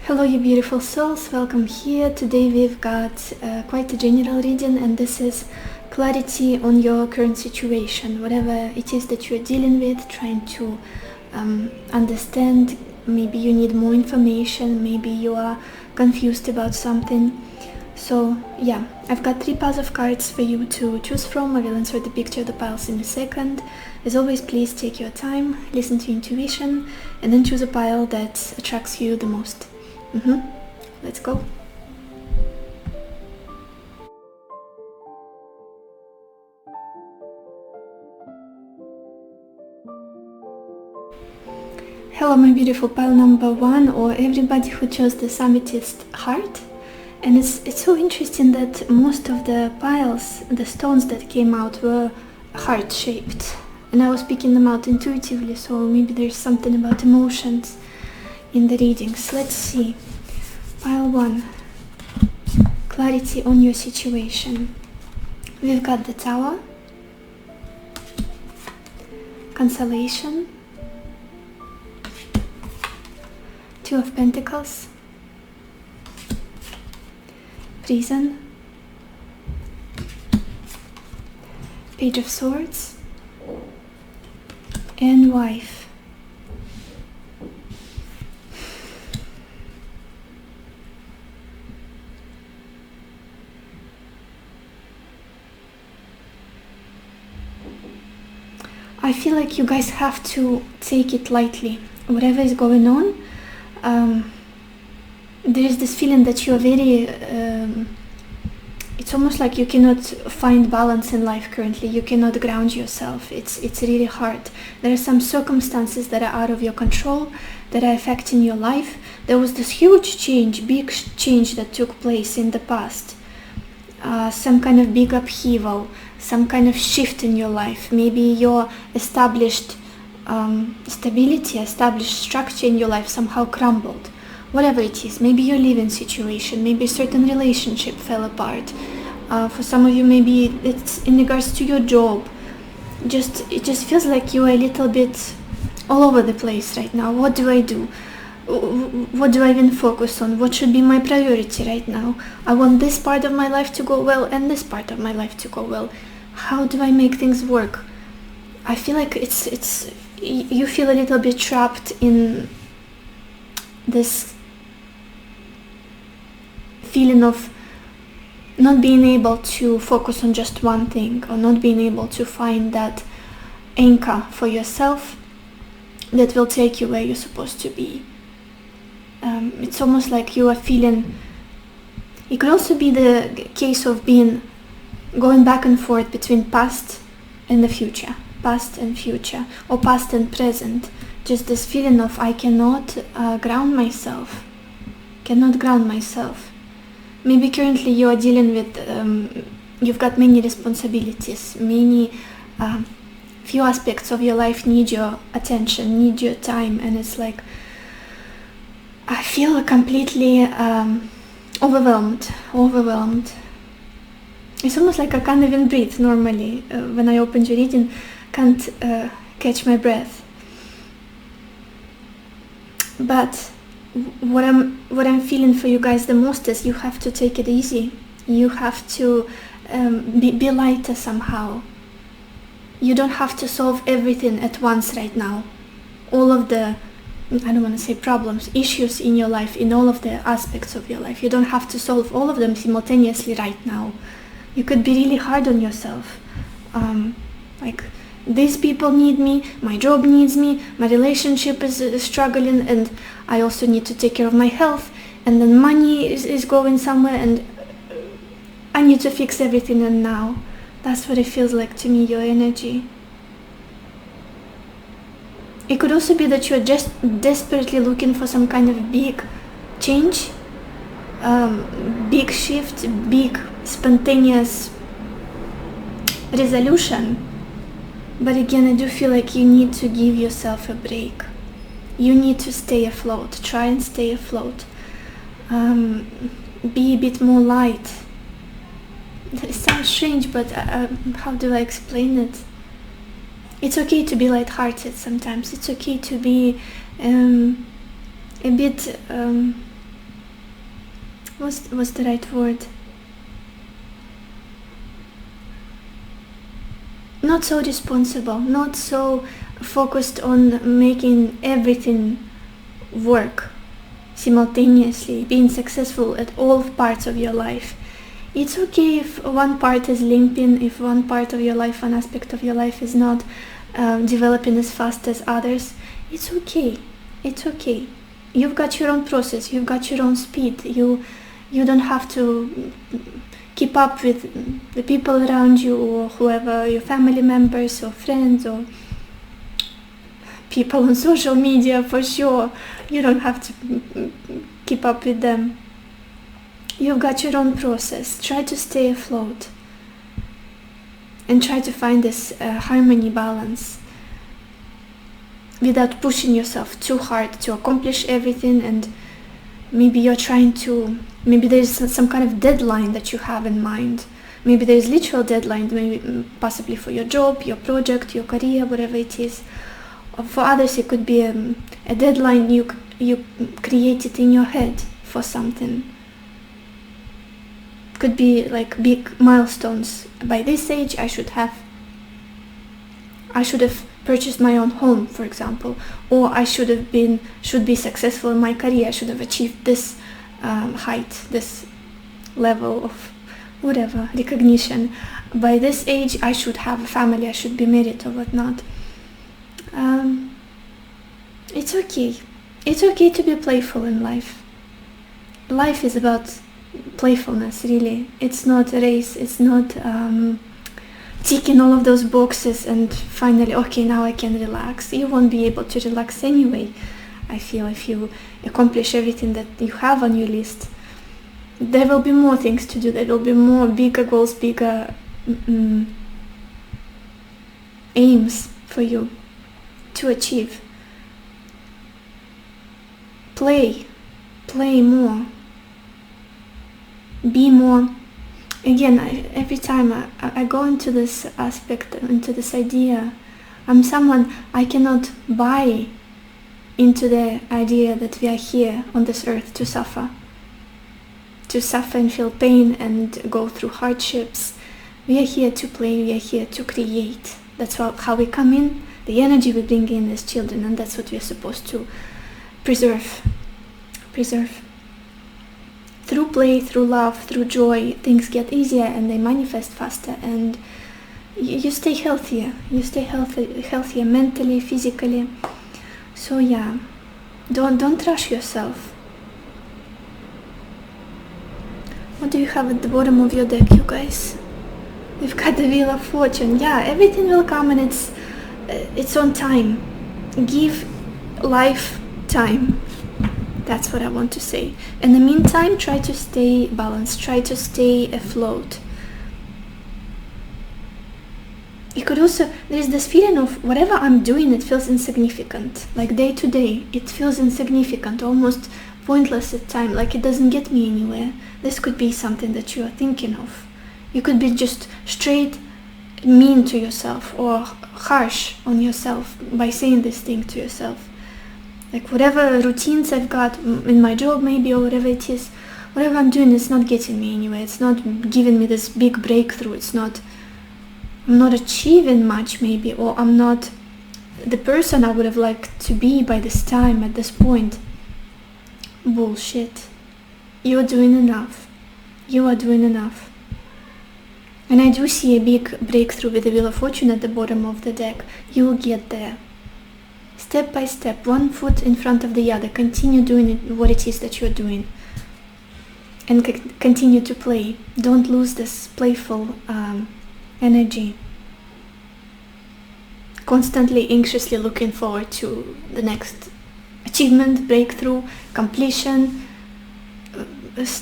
Hello you beautiful souls, welcome here. Today we've got quite a general reading, and this is clarity on your current situation, whatever it is that you're dealing with, trying to understand. Maybe you need more information, maybe you are confused about something. So yeah, I've got 3 piles of cards for you to choose from. I will insert the picture of the piles in a second. As always, please take your time, listen to intuition, and then choose a pile that attracts you the most. Let's go. Hello my beautiful pile number 1, or everybody who chose the Amethyst heart. And it's so interesting that most of the piles, the stones that came out, were heart shaped, and I was picking them out intuitively, so maybe there's something about emotions in the readings. Let's see. Pile 1, clarity on your situation. We've got the Tower, consolation, 2 of Pentacles, prison, Page of Swords, and wife. I feel like you guys have to take it lightly, whatever is going on. There is this feeling that you are very, it's almost like you cannot find balance in life currently. You cannot ground yourself. It's really hard. There are some circumstances that are out of your control, that are affecting your life. There was this huge change, big change that took place in the past. Some kind of big upheaval, some kind of shift in your life. Maybe your established stability, established structure in your life somehow crumbled. Whatever it is, maybe your living situation, maybe a certain relationship fell apart. For some of you, maybe it's in regards to your job. It just feels like you are a little bit all over the place right now. What do I do? What do I even focus on? What should be my priority right now? I want this part of my life to go well and this part of my life to go well. How do I make things work? I feel like you feel a little bit trapped in this feeling of not being able to focus on just one thing, or not being able to find that anchor for yourself that will take you where you're supposed to be. It's almost like you are feeling, it could also be the case of going back and forth between past and the future, past and future, or past and present. Just this feeling of I cannot ground myself. Maybe currently you are dealing with, you've got many responsibilities, few aspects of your life need your attention, need your time, and it's like, I feel completely overwhelmed. It's almost like I can't even breathe normally. When I open your reading, can't catch my breath. But what I'm feeling for you guys the most is you have to take it easy. You have to be lighter somehow. You don't have to solve everything at once right now. All of the, I don't want to say problems, issues in your life, in all of the aspects of your life. You don't have to solve all of them simultaneously right now. You could be really hard on yourself. Like, these people need me, my job needs me, my relationship is struggling, and I also need to take care of my health, and then money is going somewhere, and I need to fix everything, and now. That's what it feels like to me, your energy. It could also be that you're just desperately looking for some kind of big change, big shift, big spontaneous resolution. But again, I do feel like you need to give yourself a break. You need to stay afloat. Try and stay afloat. Be a bit more light. It sounds strange, but how do I explain it? It's okay to be lighthearted sometimes. It's okay to be a bit what's the right word? Not so responsible, not so focused on making everything work simultaneously, being successful at all parts of your life. It's okay if one part is limping, if one part of your life, one aspect of your life is not developing as fast as others. It's okay. It's okay. You've got your own process. You've got your own speed. You don't have to keep up with the people around you or whoever, your family members or friends or people on social media, for sure. You don't have to keep up with them. You've got your own process. Try to stay afloat and try to find this harmony, balance, without pushing yourself too hard to accomplish everything. And maybe you're trying to, maybe there's some kind of deadline that you have in mind. Maybe there's literal deadline, maybe possibly for your job, your project, your career, whatever it is. Or for others it could be a deadline you created in your head for something. Could be like big milestones. By this age I should have purchased my own home, for example, or I should be successful in my career. I should have achieved this height, this level of whatever recognition. By this age I should have a family, I should be married or whatnot. It's okay. It's okay to be playful in life. Life is about playfulness, really. It's not a race. It's not ticking all of those boxes and finally, okay, now I can relax. You won't be able to relax anyway, I feel, if you accomplish everything that you have on your list. There will be more things to do. There will be more bigger goals, bigger aims for you to achieve. Play more. Be more. Again, every time I go into this aspect, into this idea, I'm someone, I cannot buy into the idea that we are here on this earth to suffer and feel pain and go through hardships. We are here to play, we are here to create. That's how we come in, the energy we bring in as children, and that's what we are supposed to preserve. Through play, through love, through joy, things get easier and they manifest faster, and you stay healthier. You stay healthier mentally, physically. So yeah, don't rush yourself. What do you have at the bottom of your deck, you guys? We've got the Wheel of Fortune. Yeah, everything will come in its own time. Give life time. That's what I want to say. In the meantime, try to stay balanced. Try to stay afloat. You could also, there's this feeling of whatever I'm doing, it feels insignificant. Like day to day, it feels insignificant, almost pointless at time, like it doesn't get me anywhere. This could be something that you are thinking of. You could be just straight mean to yourself or harsh on yourself by saying this thing to yourself. Like whatever routines I've got in my job maybe, or whatever it is, whatever I'm doing is not getting me anywhere. It's not giving me this big breakthrough. I'm not achieving much maybe, or I'm not the person I would have liked to be by this time, at this point. Bullshit. You're doing enough. You are doing enough. And I do see a big breakthrough with the Wheel of Fortune at the bottom of the deck. You will get there. Step by step, one foot in front of the other. Continue doing what it is that you're doing. And continue to play. Don't lose this playful energy. Constantly, anxiously looking forward to the next achievement, breakthrough, completion.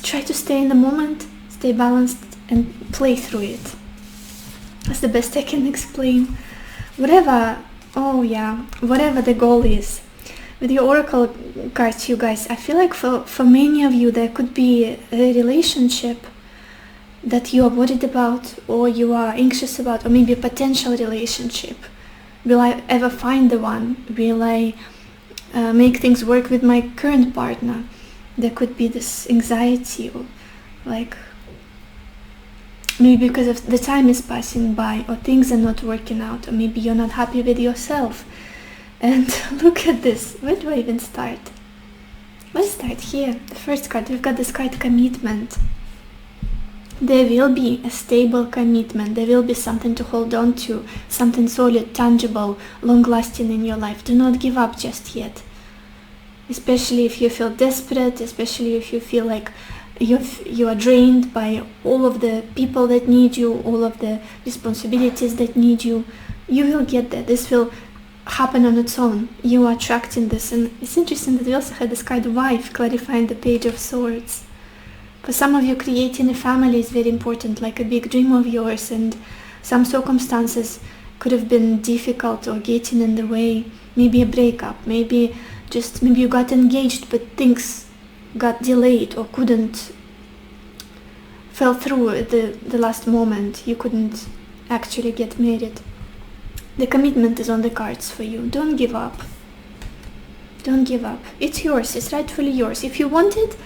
Try to stay in the moment, stay balanced, and play through it. That's the best I can explain. Whatever the goal is. With your oracle cards, you guys, I feel like for many of you there could be a relationship that you are worried about, or you are anxious about, or maybe a potential relationship. Will I ever find the one? Will I make things work with my current partner? there could be this anxiety, or like maybe because of the time is passing by, or things are not working out, or maybe you're not happy with yourself. And look at this. Where do I even start? Let's start here. The first card, we've got this card commitment. There will be a stable commitment. There will be something to hold on to, something solid, tangible, long-lasting in your life. Do not give up just yet. Especially if you feel desperate, especially if you feel like you are drained by all of the people that need you, all of the responsibilities that need you. You will get there. This will happen on its own. You are attracting this. And it's interesting that we also had this card wife, clarifying the Page of Swords. For some of you, creating a family is very important, like a big dream of yours, and some circumstances could have been difficult or getting in the way. Maybe a breakup, maybe you got engaged but things got delayed or fell through at the last moment. You couldn't actually get married. The commitment is on the cards for you. Don't give up. Don't give up. It's yours. It's rightfully yours. If you want it,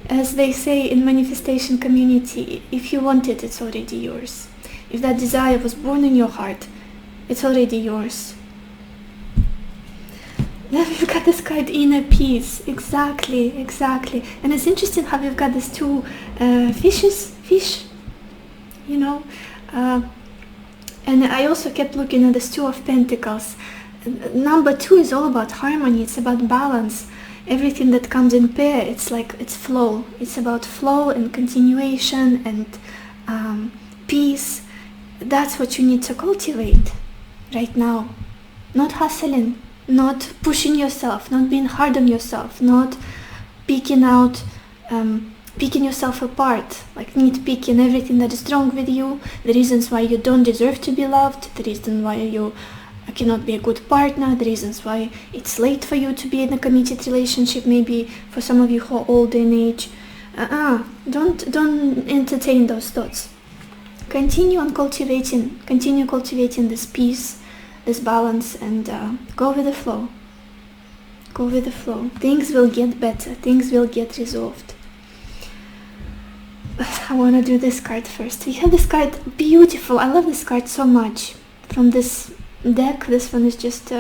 as they say in manifestation community, if you want it, it's already yours. If that desire was born in your heart, it's already yours. Then we've got this card, inner peace. Exactly. And it's interesting how we've got these two fish, you know. And I also kept looking at this Two of Pentacles. Number 2 is all about harmony. It's about balance. Everything that comes in pair, it's flow. It's about flow and continuation and peace. That's what you need to cultivate right now. Not hustling, not pushing yourself, not being hard on yourself, not picking yourself apart, like nitpicking everything that is wrong with you, the reasons why you don't deserve to be loved, the reason why you cannot be a good partner, the reasons why it's late for you to be in a committed relationship, maybe for some of you who are older in age. Don't entertain those thoughts. Continue cultivating this peace, this balance, and go with the flow. Go with the flow. Things will get better. Things will get resolved. I want to do this card first. We have this card, beautiful. I love this card so much. From this deck, this one is just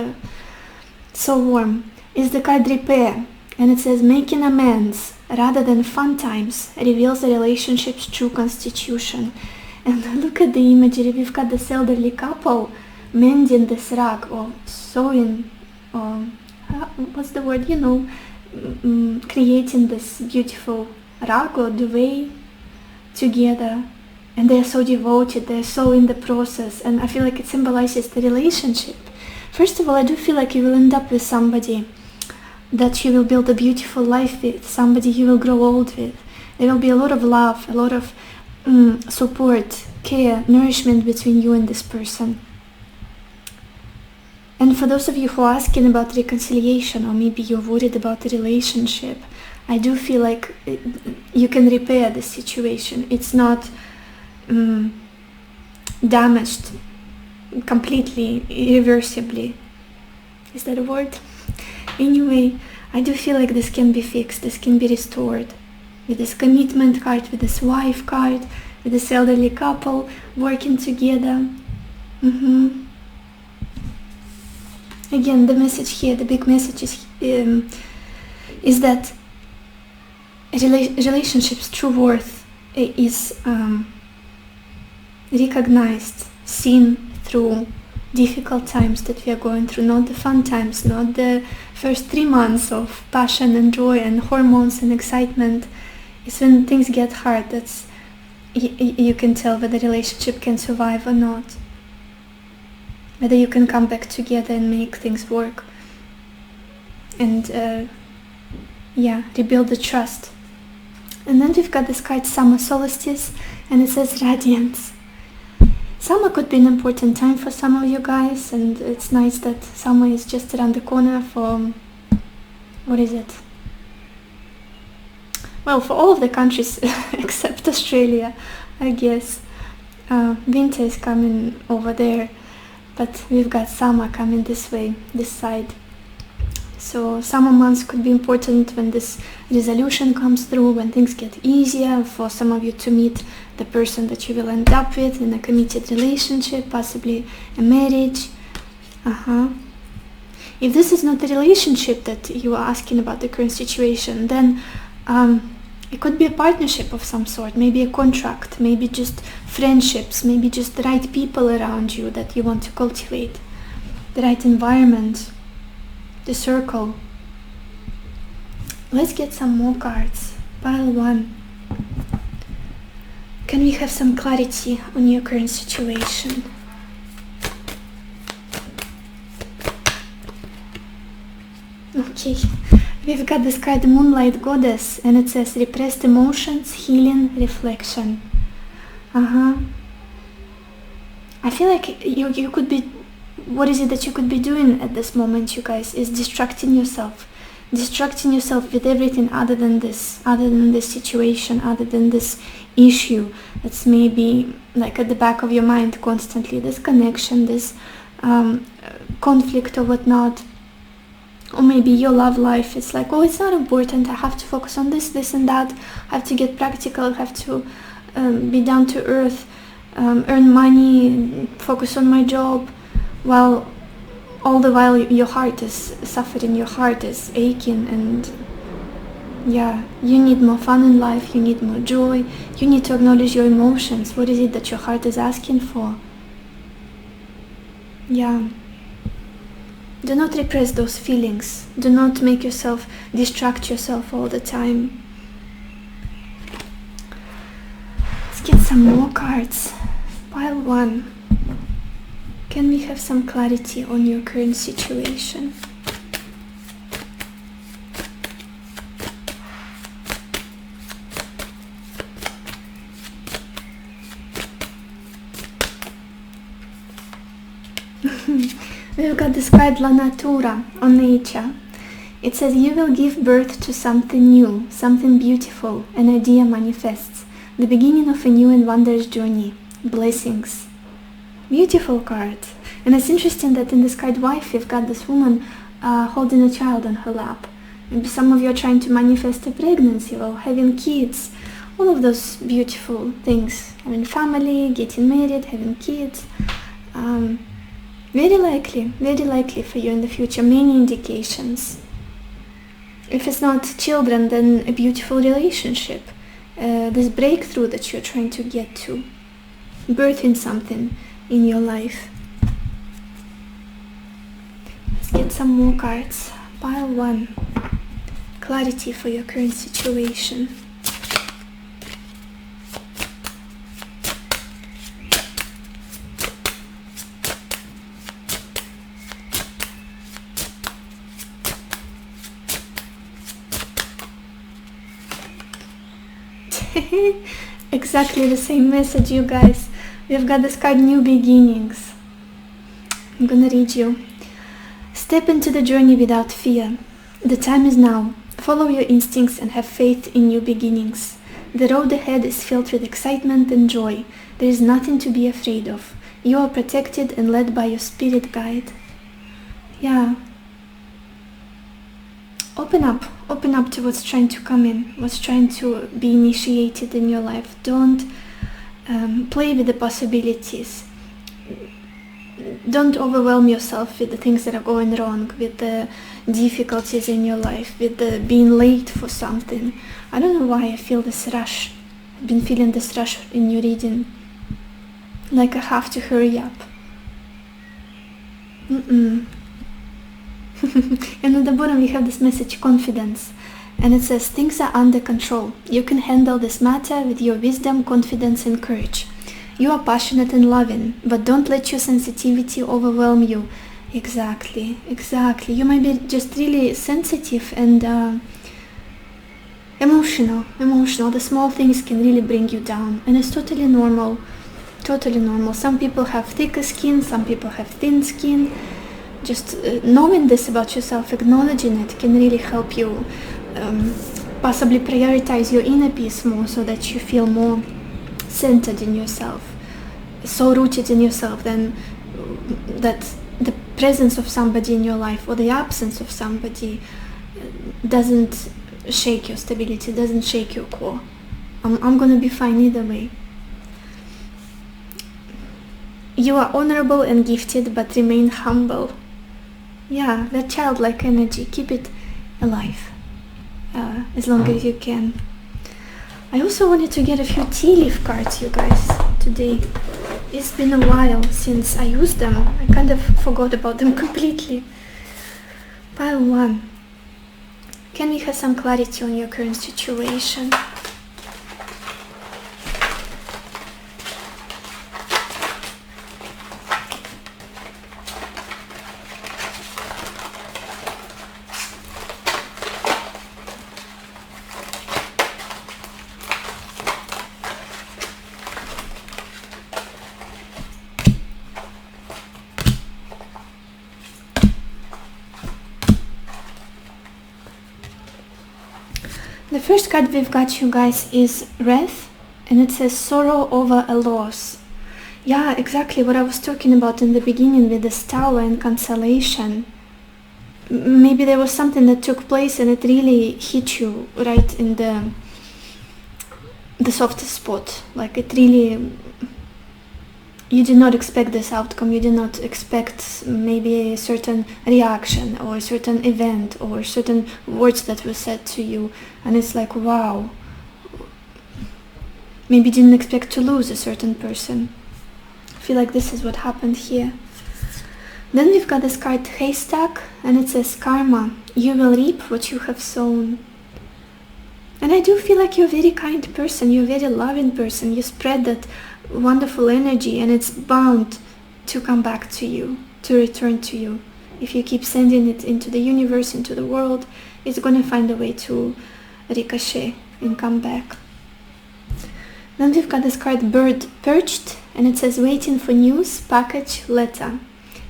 so warm. It's the card Repair, and it says making amends rather than fun times reveals a relationship's true constitution. And look at the imagery. We've got this elderly couple mending this rug, or sewing, or what's the word, creating this beautiful rug or duvet together. And they're so devoted, they're so in the process, and I feel like it symbolizes the relationship. First of all, I do feel like you will end up with somebody that you will build a beautiful life with, somebody you will grow old with. There will be a lot of love, a lot of support, care, nourishment between you and this person. And for those of you who are asking about reconciliation, or maybe you're worried about the relationship, I do feel like you can repair the situation. It's not damaged completely, irreversibly. Is that a word? Anyway, I do feel like this can be fixed, this can be restored. With this commitment card, with this wife card, with this elderly couple working together. Again, the message here, the big message is that relationships' true worth is recognized, seen through difficult times that we are going through, not the fun times, not the first 3 months of passion and joy and hormones and excitement. It's when things get hard that's you can tell whether the relationship can survive or not, whether you can come back together and make things work, and rebuild the trust. And then we've got this card Summer Solstice, and it says Radiance. Summer could be an important time for some of you guys, and it's nice that summer is just around the corner for, what is it? Well, for all of the countries except Australia, I guess. Winter is coming over there, but we've got summer coming this way, this side. So summer months could be important when this resolution comes through, when things get easier for some of you to meet the person that you will end up with in a committed relationship, possibly a marriage. If this is not a relationship that you are asking about the current situation, then it could be a partnership of some sort, maybe a contract, maybe just friendships, maybe just the right people around you that you want to cultivate, the right environment, the circle. Let's get some more cards. Pile 1. Can we have some clarity on your current situation? Okay, we've got this card, the Moonlight Goddess, and it says repressed emotions, healing, reflection. I feel like you could be, what is it that you could be doing at this moment, you guys, is distracting yourself with everything other than this situation, other than this issue that's maybe like at the back of your mind constantly, this connection, this conflict or whatnot. Or maybe your love life, it's like, oh, it's not important, I have to focus on this and that, I have to get practical, I have to be down to earth, earn money, focus on my job, while all the while your heart is suffering, your heart is aching, and yeah, you need more fun in life, you need more joy, you need to acknowledge your emotions. What is it that your heart is asking for? Yeah. Do not repress those feelings. Do not make yourself distract yourself all the time. Let's get some more cards. Pile 1. Can we have some clarity on your current situation? We've got this card La Natura, on nature. It says you will give birth to something new, something beautiful, an idea manifests, the beginning of a new and wondrous journey, blessings. Beautiful card. And it's interesting that in this card wife, we've got this woman holding a child on her lap. Maybe some of you are trying to manifest a pregnancy or having kids, all of those beautiful things, having family, getting married, having kids. Very likely for you in the future, many indications. If it's not children, then a beautiful relationship, this breakthrough that you're trying to get to, birthing something in your life. Let's get some more cards. Pile 1. Clarity for your current situation. Exactly the same message, you guys. We've got this card, New Beginnings. I'm gonna read you. Step into the journey without fear. The time is now. Follow your instincts and have faith in new beginnings. The road ahead is filled with excitement and joy. There is nothing to be afraid of. You are protected and led by your spirit guide. Yeah. Open up to what's trying to come in, what's trying to be initiated in your life. Don't play with the possibilities. Don't overwhelm yourself with the things that are going wrong, with the difficulties in your life, with the being late for something. I don't know why I feel this rush. I've been feeling this rush in your reading. Like I have to hurry up. And at the bottom we have this message, confidence. And it says, things are under control. You can handle this matter with your wisdom, confidence and courage. You are passionate and loving, but don't let your sensitivity overwhelm you. Exactly. You might be just really sensitive and emotional. The small things can really bring you down. And it's totally normal. Some people have thicker skin, some people have thin skin. Just knowing this about yourself, acknowledging it, can really help you possibly prioritize your inner peace more, so that you feel more centered in yourself, so rooted in yourself, then that the presence of somebody in your life or the absence of somebody doesn't shake your stability, doesn't shake your core. I'm gonna be fine either way. You are honorable and gifted, but remain humble. Yeah, that childlike energy, keep it alive as long as you can. I also wanted to get a few tea leaf cards, you guys, today. It's been a while since I used them. I kind of forgot about them completely. Pile 1. Can we have some clarity on your current situation? The first card we've got, you guys, is Wrath, and it says sorrow over a loss. Yeah, exactly what I was talking about in the beginning with this tower and cancellation. Maybe there was something that took place and it really hit you right in the softest spot. Like it really, you did not expect this outcome, you did not expect maybe a certain reaction or a certain event or certain words that were said to you, and it's like, wow, maybe didn't expect to lose a certain person. I feel like this is what happened here. Then we've got this card Haystack, and it says karma, you will reap what you have sown. And I do feel like you're a very kind person, you're a very loving person, you spread that wonderful energy, and it's bound to come back to you, to return to you. If you keep sending it into the universe, into the world, it's going to find a way to ricochet and come back. Then we've got this card Bird Perched, and it says waiting for news, package, letter.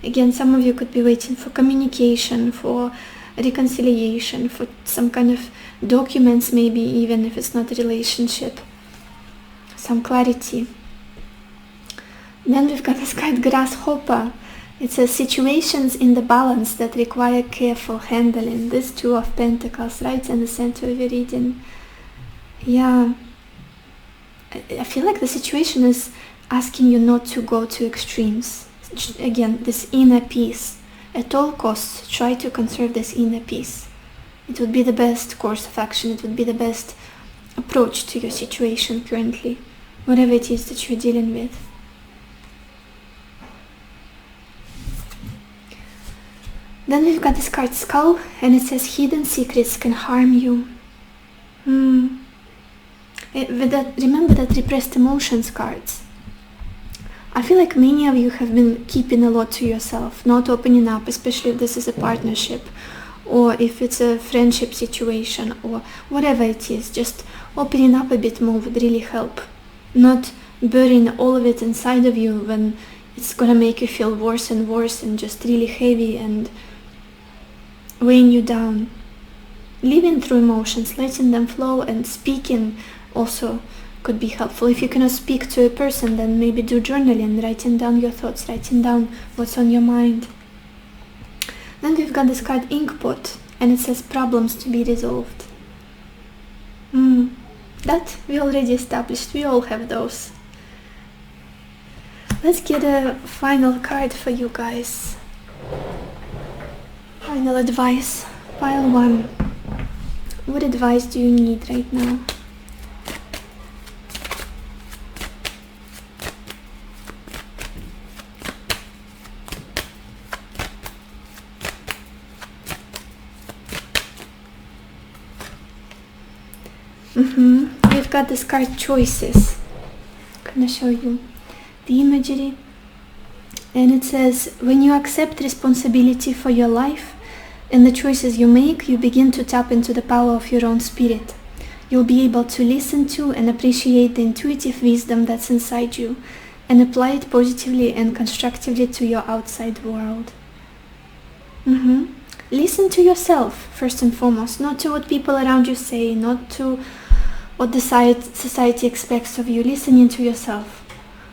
Again, some of you could be waiting for communication, for reconciliation, for some kind of documents, maybe even if it's not a relationship, some clarity. Then we've got this card Grasshopper. It says situations in the balance that require careful handling. This Two of Pentacles right in the center of your reading. Yeah, I feel like the situation is asking you not to go to extremes. Again, this inner peace. At all costs, try to conserve this inner peace. It would be the best course of action. It would be the best approach to your situation currently, whatever it is that you're dealing with. Then we've got this card Skull, and it says hidden secrets can harm you. With that, remember that repressed emotions cards. I feel like many of you have been keeping a lot to yourself, not opening up, especially if this is a partnership, or if it's a friendship situation, or whatever it is. Just opening up a bit more would really help. Not burying all of it inside of you when it's gonna make you feel worse and worse and just really heavy and weighing you down. Living through emotions, letting them flow, and speaking also could be helpful. If you cannot speak to a person, then maybe do journaling, writing down your thoughts, writing down what's on your mind. Then we've got this card Inkpot, and it says problems to be resolved. That we already established, we all have those. Let's get a final card for you guys. Final advice, pile 1. What advice do you need right now? We've got this card Choices. I'm gonna show you the imagery, and it says when you accept responsibility for your life and the choices you make, you begin to tap into the power of your own spirit. You'll be able to listen to and appreciate the intuitive wisdom that's inside you and apply it positively and constructively to your outside world. Listen to yourself first and foremost, not to what people around you say, not to what the society expects of you. Listening to yourself.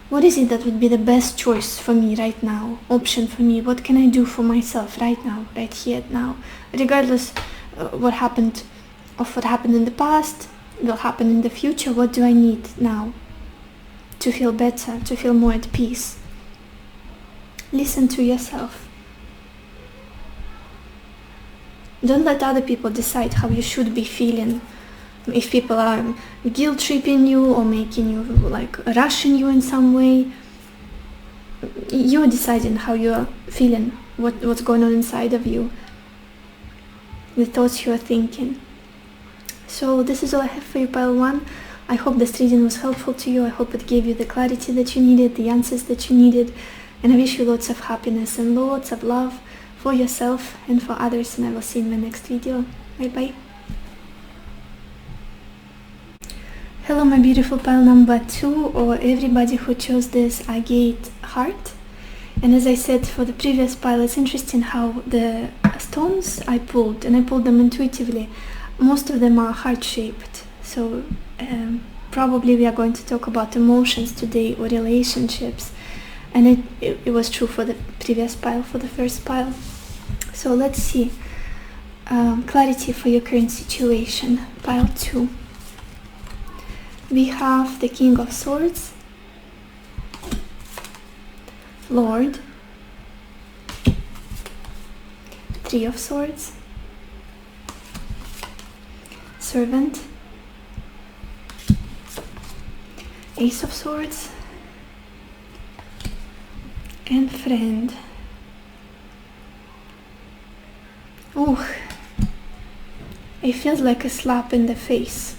What is it that would be the best choice for me right now, option for me? What can I do for myself right now, right here, now? Regardless what happened in the past, will happen in the future, what do I need now to feel better, to feel more at peace? Listen to yourself. Don't let other people decide how you should be feeling. If people are guilt-tripping you or making you, like, rushing you in some way, you're deciding how you're feeling, what's going on inside of you, the thoughts you're thinking. So this is all I have for you, pile 1. I hope this reading was helpful to you. I hope it gave you the clarity that you needed, the answers that you needed, and I wish you lots of happiness and lots of love for yourself and for others, and I will see you in my next video. Bye bye. Hello my beautiful pile number 2, or everybody who chose this agate heart. And as I said for the previous pile, it's interesting how the stones I pulled, and I pulled them intuitively, most of them are heart-shaped. So probably we are going to talk about emotions today or relationships, and it was true for the previous pile, for the first pile. So let's see, clarity for your current situation, pile 2. We have the King of Swords, Lord, 3 of Swords, Servant, Ace of Swords, and Friend. Oh, it feels like a slap in the face.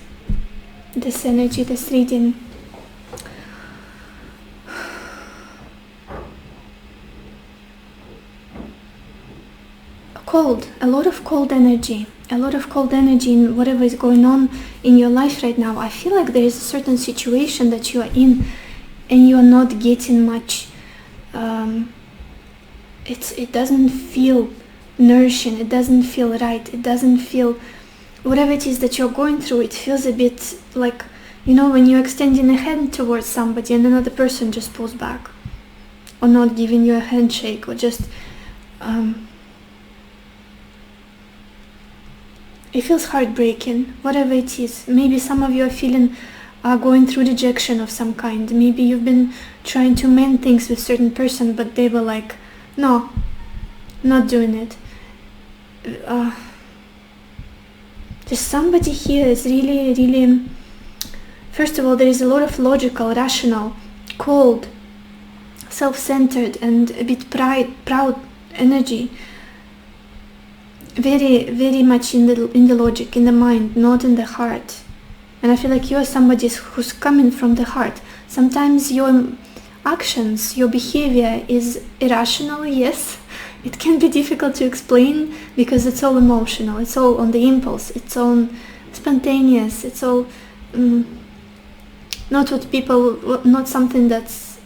This energy, this reading. A lot of cold energy in whatever is going on in your life right now. I feel like there is a certain situation that you are in and you are not getting much. It doesn't feel nourishing, it doesn't feel right, it doesn't feel, whatever it is that you're going through, it feels a bit like, you know, when you're extending a hand towards somebody and another person just pulls back, or not giving you a handshake, or just it feels heartbreaking, whatever it is. Maybe some of you are going through rejection of some kind. Maybe you've been trying to mend things with certain person, but they were like, no, not doing it. Just somebody here is really, first of all, there is a lot of logical, rational, cold, self-centered, and a bit proud energy. Very much in the logic, in the mind, not in the heart. And I feel like you're somebody who's coming from the heart. Sometimes your actions, your behavior is irrational, yes. It can be difficult to explain because it's all emotional, it's all on the impulse, it's all spontaneous, it's all not something that's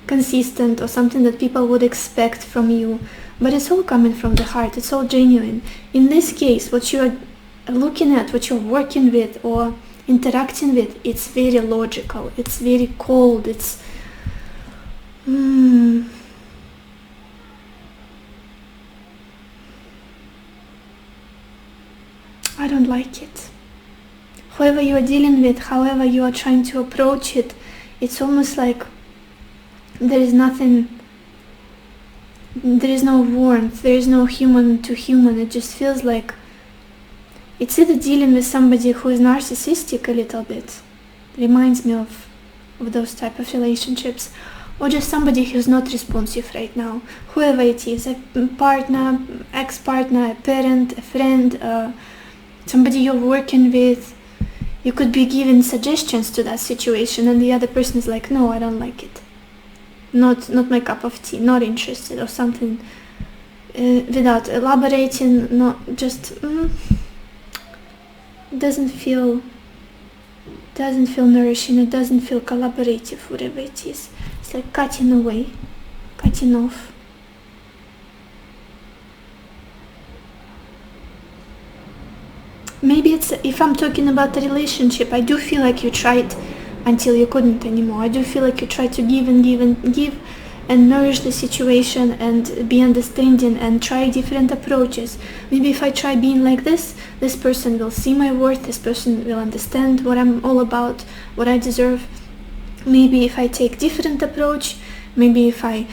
consistent or something that people would expect from you. But it's all coming from the heart, it's all genuine. In this case, what you're looking at, what you're working with or interacting with, it's very logical, it's very cold, it's I don't like it. Whoever you are dealing with, however you are trying to approach it, it's almost like there is nothing. There is no warmth, there is no human to human. It just feels like it's either dealing with somebody who is narcissistic a little bit, reminds me of those type of relationships, or just somebody who's not responsive right now. Whoever it is, a partner, ex-partner, a parent, a friend, somebody you're working with. You could be giving suggestions to that situation and the other person is like, no, I don't like it. Not my cup of tea, not interested, or something, without elaborating, not just doesn't feel nourishing, it doesn't feel collaborative, whatever it is. It's like cutting away, cutting off. Maybe it's, if I'm talking about the relationship, I do feel like you tried until you couldn't anymore. I do feel like you tried to give and give and give and nourish the situation and be understanding and try different approaches. Maybe if I try being like this person will see my worth, this person will understand what I'm all about, what I deserve. Maybe if I take different approach, maybe if I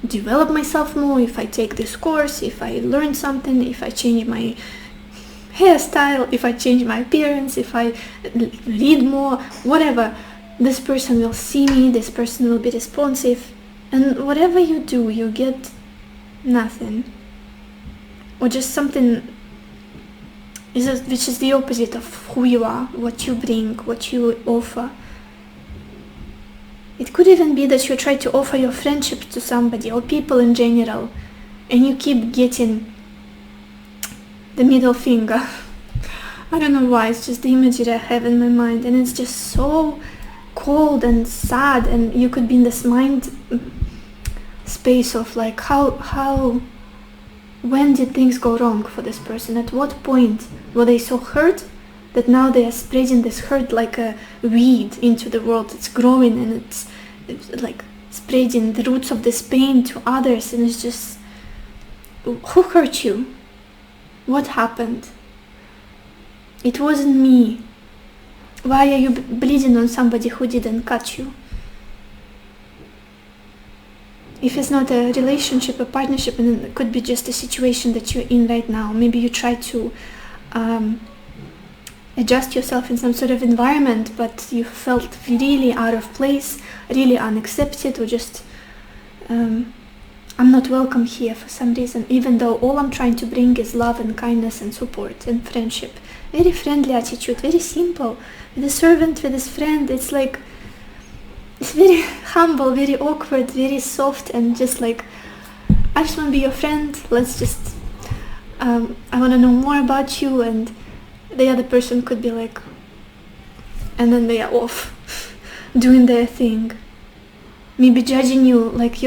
develop myself more, if I take this course, if I learn something, if I change my hairstyle, if I change my appearance, if I read more, whatever, this person will see me, this person will be responsive, and whatever you do, you get nothing, or just something which is the opposite of who you are, what you bring, what you offer. It could even be that you try to offer your friendship to somebody or people in general, and you keep getting the middle finger. I don't know why, it's just the image that I have in my mind, and it's just so cold and sad, and you could be in this mind space of like when did things go wrong for this person? At what point were they so hurt that now they are spreading this hurt like a weed into the world? It's growing and it's like spreading the roots of this pain to others, and it's just, who hurt you? What happened? It wasn't me. Why are you bleeding on somebody who didn't cut you? If it's not a relationship, a partnership, and it could be just a situation that you're in right now. Maybe you try to adjust yourself in some sort of environment, but you felt really out of place, really unaccepted, or just I'm not welcome here for some reason, even though all I'm trying to bring is love and kindness and support and friendship. Very friendly attitude, very simple. With a servant, with his friend, it's like, it's very humble, very awkward, very soft, and just like, I just want to be your friend, let's just, I want to know more about you, and the other person could be like, and then they are off, doing their thing. Maybe judging you like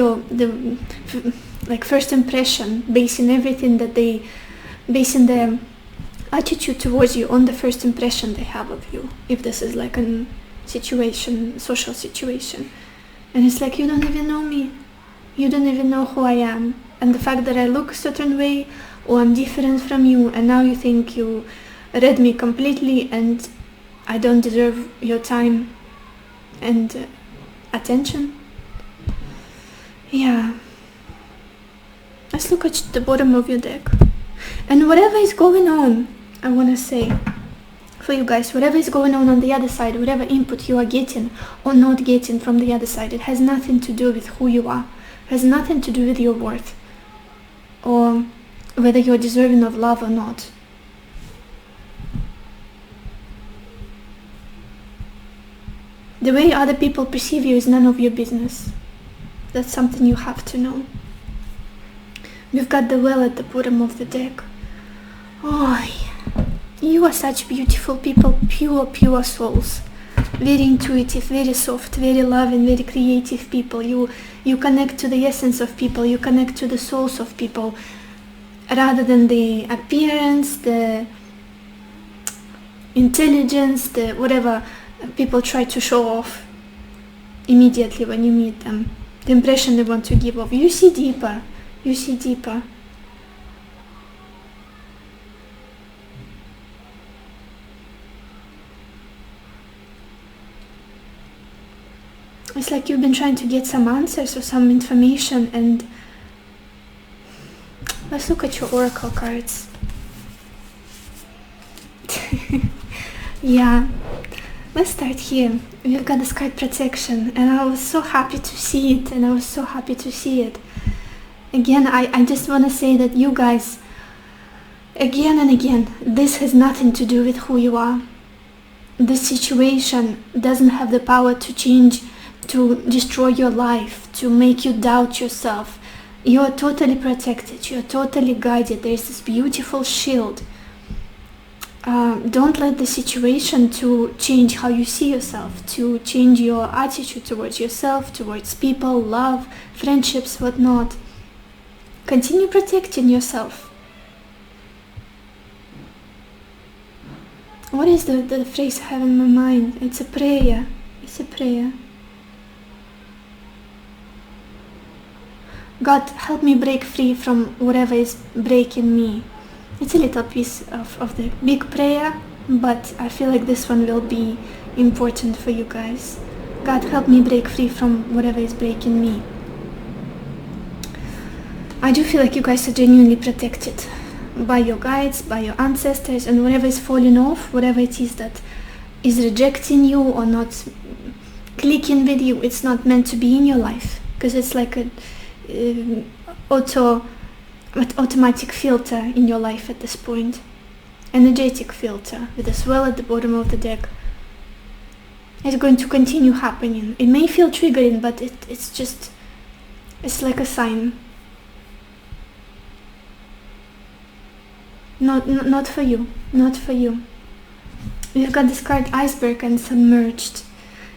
like first impression, basing everything that basing their attitude towards you on the first impression they have of you, if this is like a situation, social situation. And it's like, you don't even know me, you don't even know who I am, and the fact that I look a certain way, or I'm different from you, and now you think you read me completely and I don't deserve your time and attention. Yeah. Let's look at the bottom of your deck. And whatever is going on, I want to say for you guys, whatever is going on the other side, whatever input you are getting or not getting from the other side, it has nothing to do with who you are. It has nothing to do with your worth or whether you're deserving of love or not. The way other people perceive you is none of your business. That's something you have to know. We've got the well at the bottom of the deck. Oh, you are such beautiful people, pure souls. Very intuitive, very soft, very loving, very creative people. You connect to the essence of people, you connect to the souls of people, rather than the appearance, the intelligence, the whatever people try to show off immediately when you meet them. The impression they want to give off. You see deeper. You see deeper. It's like you've been trying to get some answers or some information, and let's look at your oracle cards. Yeah, let's start here. We've got this card protection, and I was so happy to see it, and I was so happy to see it. Again, I just want to say that you guys, again and again, this has nothing to do with who you are. This situation doesn't have the power to change, to destroy your life, to make you doubt yourself. You are totally protected, you are totally guided. There is this beautiful shield. Don't let the situation to change how you see yourself, to change your attitude towards yourself, towards people, love, friendships, whatnot. Continue protecting yourself. What is the phrase I have in my mind? It's a prayer. It's a prayer. God, help me break free from whatever is breaking me. It's a little piece of the big prayer, but I feel like this one will be important for you guys. God, help me break free from whatever is breaking me. I do feel like you guys are genuinely protected by your guides, by your ancestors, and whatever is falling off, whatever it is that is rejecting you or not clicking with you, it's not meant to be in your life, because it's like a automatic filter in your life at this point, energetic filter with a swell at the bottom of the deck. It's going to continue happening. It may feel triggering, but it's like a sign. Not for you, not for you. We've got this card iceberg and submerged.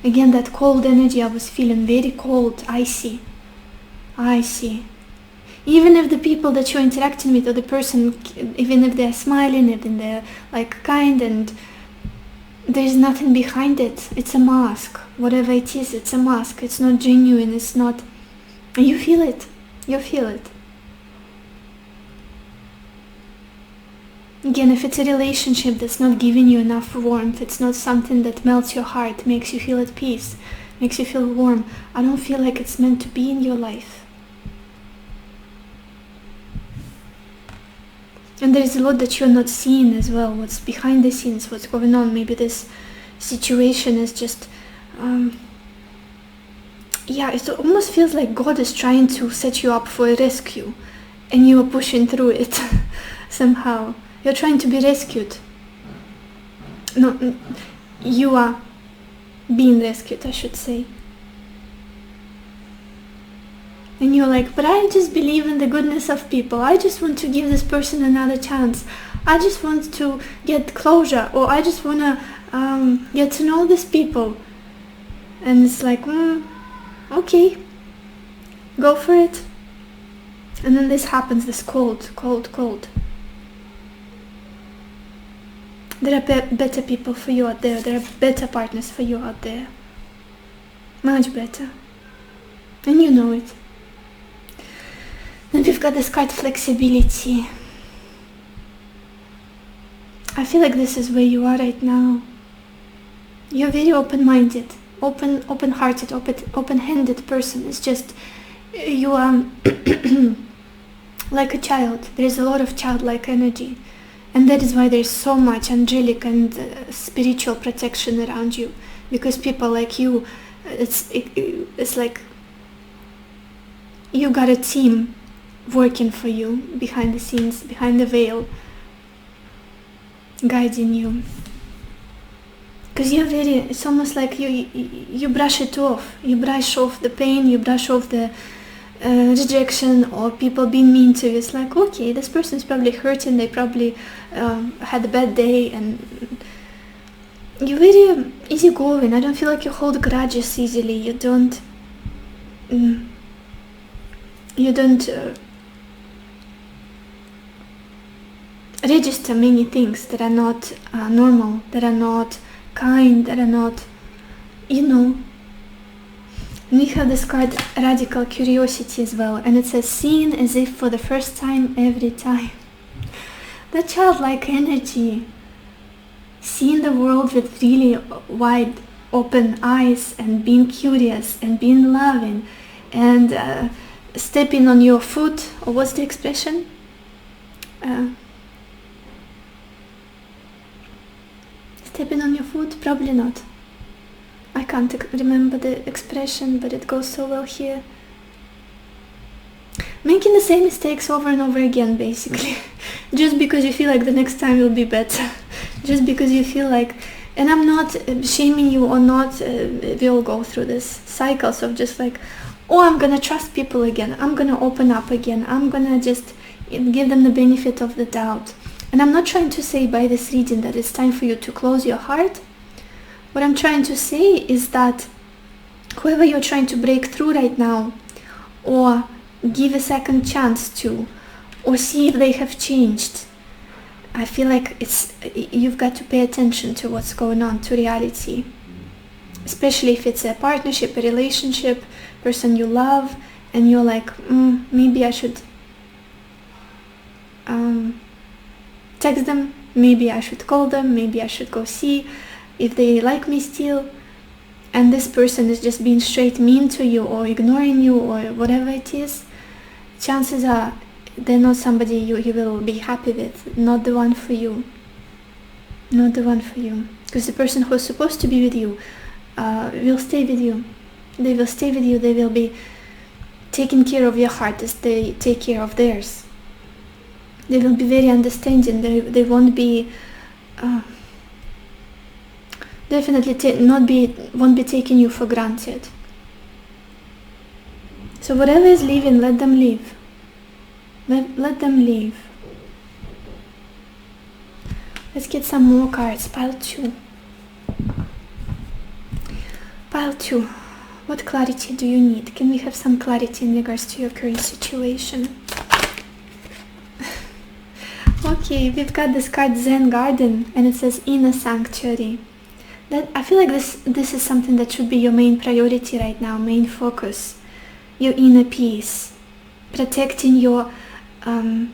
Again, that cold energy I was feeling, very cold, icy. Even if the people that you're interacting with, or the person, even if they're smiling, even they're like kind, and there's nothing behind it, it's a mask. Whatever it is, it's a mask. It's not genuine, it's not, you feel it. Again, if it's a relationship that's not giving you enough warmth, it's not something that melts your heart, makes you feel at peace, makes you feel warm, I don't feel like it's meant to be in your life. And there's a lot that you're not seeing as well, what's behind the scenes, what's going on. Maybe this situation is just, it almost feels like God is trying to set you up for a rescue, and you are pushing through it somehow. You're trying to be rescued. No, you are being rescued, I should say. And you're like, but I just believe in the goodness of people. I just want to give this person another chance. I just want to get closure, or I just want to get to know these people. And it's like, okay, go for it. And then this happens, this cold. There are better people for you out there. There are better partners for you out there. Much better. And you know it. Then we've got this card flexibility. I feel like this is where you are right now. You're very open-minded, open-hearted, open-handed person. It's just, you are like a child. There is a lot of childlike energy. And that is why there is so much angelic and spiritual protection around you. Because people like you, it's like you got a team working for you behind the scenes, behind the veil, guiding you. Because you're very, it's almost like you brush it off. You brush off the pain, you brush off the rejection or people being mean to you. It's like, okay, this person is probably hurting, they probably had a bad day, and you're very easygoing. I don't feel like you hold grudges easily. You don't register many things that are not normal, that are not kind, that are not, And we have this card, Radical Curiosity, as well, and it says, seeing as if for the first time every time. The childlike energy, seeing the world with really wide open eyes, and being curious, and being loving, and stepping on your foot, or what's the expression? Stepping on your foot? Probably not. I can't remember the expression, but it goes so well here. Making the same mistakes over and over again, basically. Just because you feel like the next time will be better. Just because you feel like, and I'm not shaming you or not, we all go through this cycles of just like, oh, I'm gonna trust people again. I'm gonna open up again. I'm gonna just give them the benefit of the doubt. And I'm not trying to say by this reading that it's time for you to close your heart. What I'm trying to say is that whoever you're trying to break through right now, or give a second chance to, or see if they have changed, I feel like you've got to pay attention to what's going on, to reality. especially if it's a partnership, a relationship, person you love, and you're like, maybe I should text them, maybe I should call them, maybe I should go see if they like me still, and this person is just being straight mean to you or ignoring you or whatever it is, chances are they're not somebody you will be happy with, not the one for you. Not the one for you. Because the person who's supposed to be with you will stay with you. They will stay with you, they will be taking care of your heart as they take care of theirs. They will be very understanding, they won't be definitely won't be taking you for granted. So whatever is leaving, let them leave. Let them leave. Let's get some more cards. Pile 2. Pile 2. What clarity do you need? Can we have some clarity in regards to your current situation? Okay, we've got this card Zen Garden, and it says Inner Sanctuary. I feel like this is something that should be your main priority right now, main focus. Your inner peace. Protecting your heart,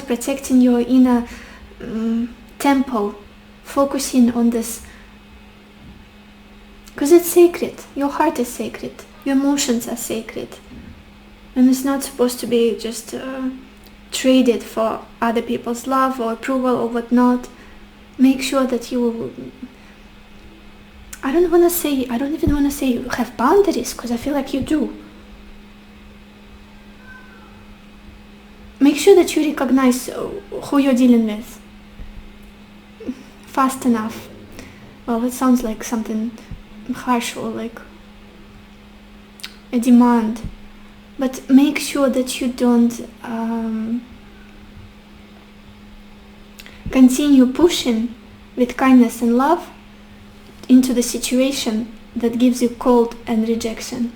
protecting your inner temple. Focusing on this. Because it's sacred. Your heart is sacred. Your emotions are sacred. And it's not supposed to be just traded for other people's love or approval or whatnot. Make sure that you... I don't even want to say you have boundaries, because I feel like you do. Make sure that you recognize who you're dealing with fast enough. Well, it sounds like something harsh or like a demand, but make sure that you don't continue pushing with kindness and love into the situation that gives you cold and rejection.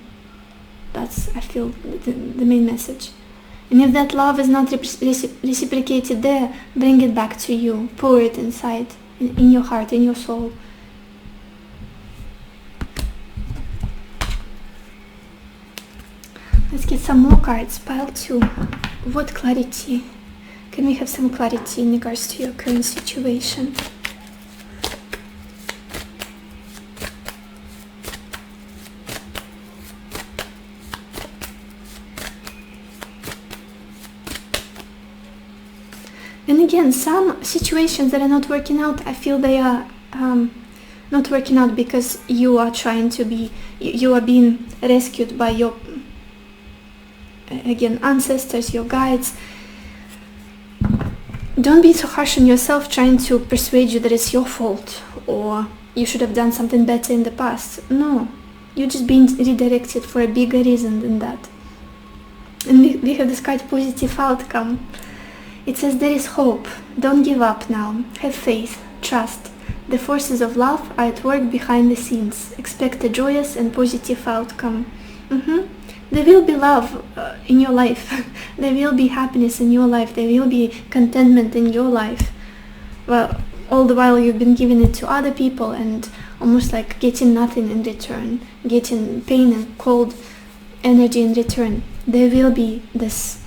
That's, I feel, the main message. And if that love is not reciprocated there, bring it back to you. Pour it inside, in your heart, in your soul. Let's get some more cards. Pile 2. What clarity? Can we have some clarity in regards to your current situation? And again, some situations that are not working out, I feel they are not working out because you are being rescued by your, again, ancestors, your guides. Don't be so harsh on yourself trying to persuade you that it's your fault or you should have done something better in the past. No, you're just being redirected for a bigger reason than that. And we have this card, positive outcome. It says there is hope. Don't give up now. Have faith. Trust. The forces of love are at work behind the scenes. Expect a joyous and positive outcome. There will be love in your life. There will be happiness in your life. There will be contentment in your life. Well, all the while you've been giving it to other people and almost like getting nothing in return. Getting pain and cold energy in return. There will be this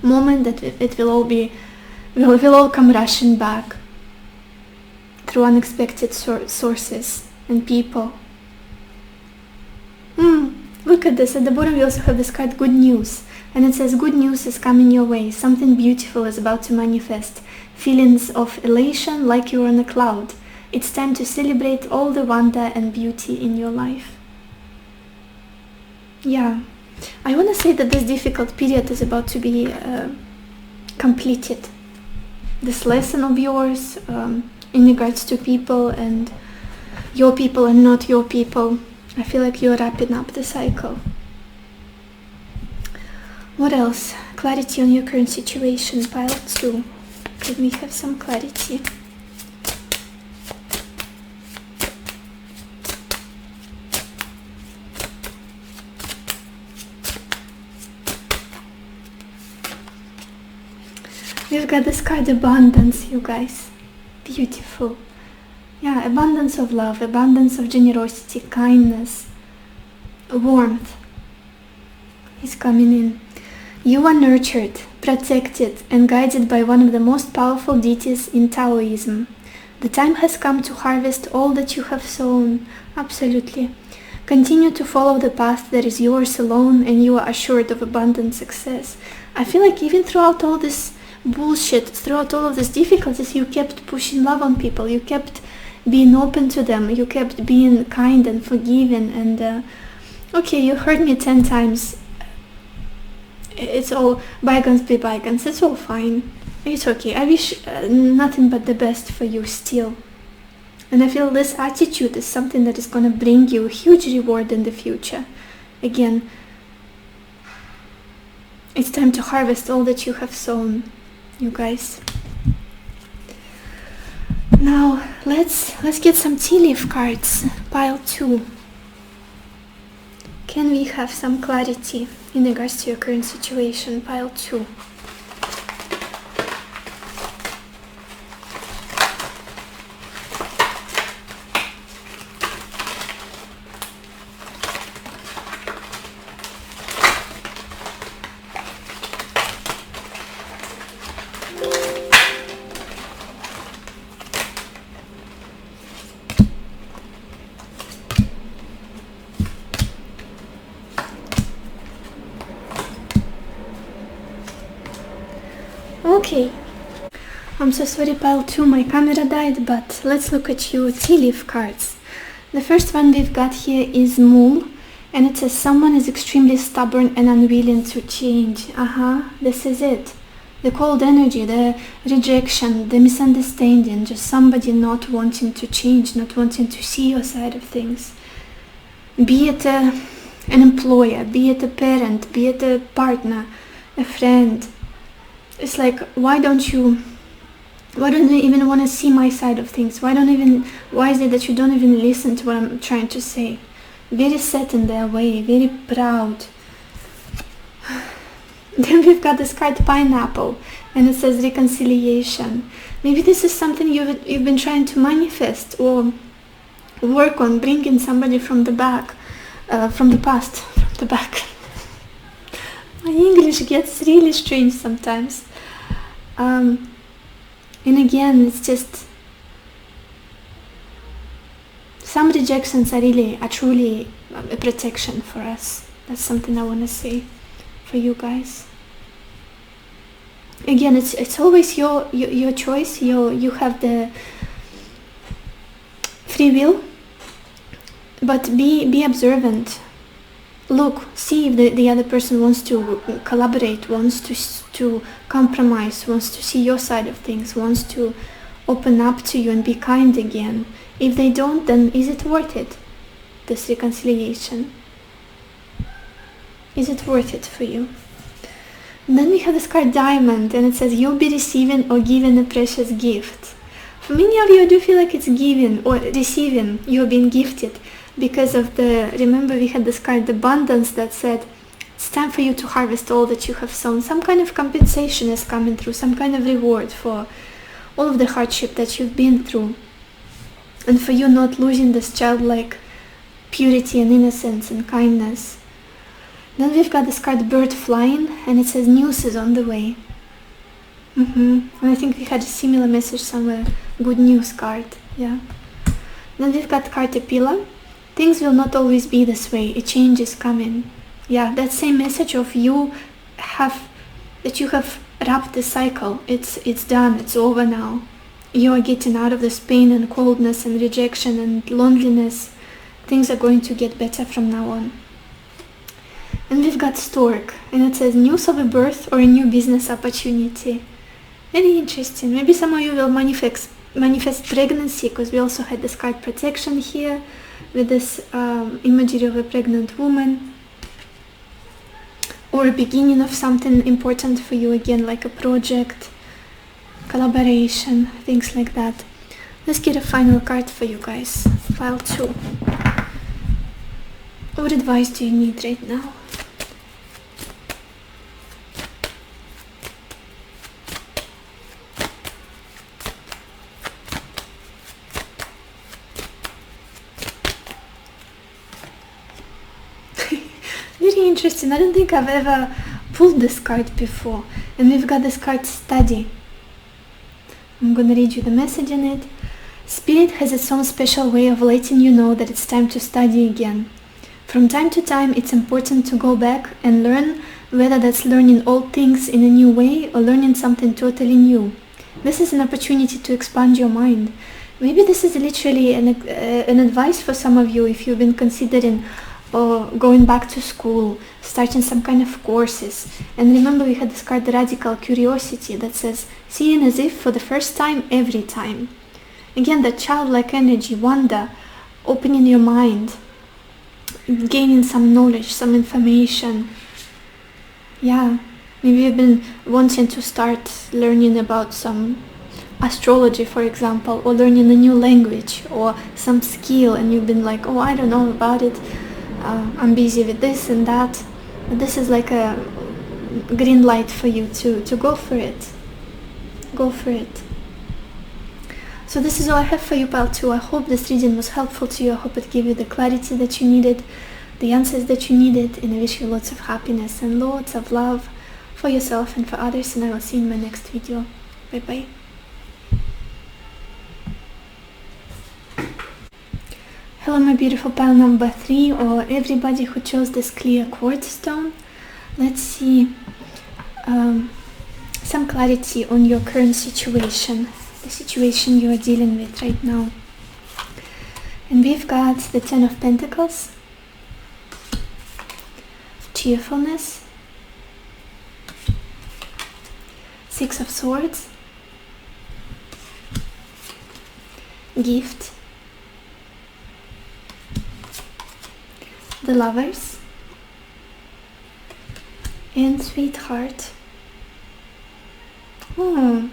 moment that it will all come rushing back through unexpected sources and people. Look at this. At the bottom we also have this card, good news. And it says good news is coming your way. Something beautiful is about to manifest. Feelings of elation like you're on a cloud. It's time to celebrate all the wonder and beauty in your life. Yeah. I want to say that this difficult period is about to be completed. This lesson of yours in regards to people and your people and not your people. I feel like you're wrapping up the cycle. What else? Clarity on your current situation, pile 2. Can we have some clarity? We've got this card, abundance, you guys. Beautiful. Yeah, abundance of love, abundance of generosity, kindness, warmth is coming in. You are nurtured, protected, and guided by one of the most powerful deities in Taoism. The time has come to harvest all that you have sown. Absolutely. Continue to follow the path that is yours alone, and you are assured of abundant success. I feel like even throughout all this bullshit, throughout all of these difficulties, you kept pushing love on people. You kept being open to them. You kept being kind and forgiving. And okay, you heard me 10 times. It's all bygones be bygones. It's all fine. It's okay. I wish nothing but the best for you still. And I feel this attitude is something that is going to bring you a huge reward in the future. Again, it's time to harvest all that you have sown, you guys. Now, let's get some tea leaf cards. Pile 2. Can we have some clarity in regards to your current situation? Pile 2. Okay, I'm so sorry, pile 2, my camera died, but let's look at your tea leaf cards. The first one we've got here is Mule, and it says someone is extremely stubborn and unwilling to change. This is it. The cold energy, the rejection, the misunderstanding, just somebody not wanting to change, not wanting to see your side of things. Be it an employer, be it a parent, be it a partner, a friend. It's like, why don't you even want to see my side of things? Why is it that you don't even listen to what I'm trying to say? Very set in their way, very proud. Then we've got this card Pineapple, and it says reconciliation. Maybe this is something you've been trying to manifest or work on, bringing somebody from the back, from the past, from the back. My English gets really strange sometimes. And again, it's just some rejections are truly a protection for us. That's something I want to say for you guys. Again, it's always your choice. You have the free will, but be observant. Look, see if the other person wants to collaborate, wants to compromise, wants to see your side of things, wants to open up to you and be kind again. If they don't, then is it worth it, this reconciliation? Is it worth it for you? And then we have this card Diamond, and it says you'll be receiving or giving a precious gift. For many of you, I do feel like it's giving or receiving. You're being gifted. Because of remember we had this card abundance that said it's time for you to harvest all that you have sown. Some kind of compensation is coming through, some kind of reward for all of the hardship that you've been through, and for you not losing this childlike purity and innocence and kindness. Then we've got this card Bird Flying, and it says news is on the way. And I think we had a similar message somewhere, good news card. Yeah. Then we've got Caterpillar. Things will not always be this way. A change is coming. Yeah, that same message of you have wrapped the cycle. It's done. It's over now. You are getting out of this pain and coldness and rejection and loneliness. Things are going to get better from now on. And we've got Stork, and it says news of a birth or a new business opportunity. Very interesting. Maybe some of you will manifest pregnancy, because we also had this card Protection here with this imagery of a pregnant woman, or a beginning of something important for you, again like a project, collaboration, things like that. Let's get a final card for you guys. Pile 2. What advice do you need right now? interesting. I don't think I've ever pulled this card before. And we've got this card, study. I'm gonna read you the message in it. Spirit has its own special way of letting you know that it's time to study again. From time to time, it's important to go back and learn, whether that's learning old things in a new way or learning something totally new. This is an opportunity to expand your mind. Maybe this is literally an advice for some of you if you've been considering going back to school, starting some kind of courses. And remember, we had this card, radical curiosity, that says seeing as if for the first time every time. Again, that childlike energy, wonder, opening your mind, gaining some knowledge, some information. Yeah, maybe you've been wanting to start learning about some astrology, for example, or learning a new language or some skill, and you've been like, oh, I don't know about it, I'm busy with this and that. But this is like a green light for you to go for it. Go for it. So this is all I have for you, pile 2. I hope this reading was helpful to you. I hope it gave you the clarity that you needed, the answers that you needed, and I wish you lots of happiness and lots of love for yourself and for others, and I will see you in my next video. Bye bye. Hello my beautiful pile number 3, or everybody who chose this clear quartz stone. Let's see some clarity on your current situation, the situation you are dealing with right now. And we've got the 10 of Pentacles, cheerfulness, 6 of Swords, gift, the Lovers, and Sweetheart. Oh,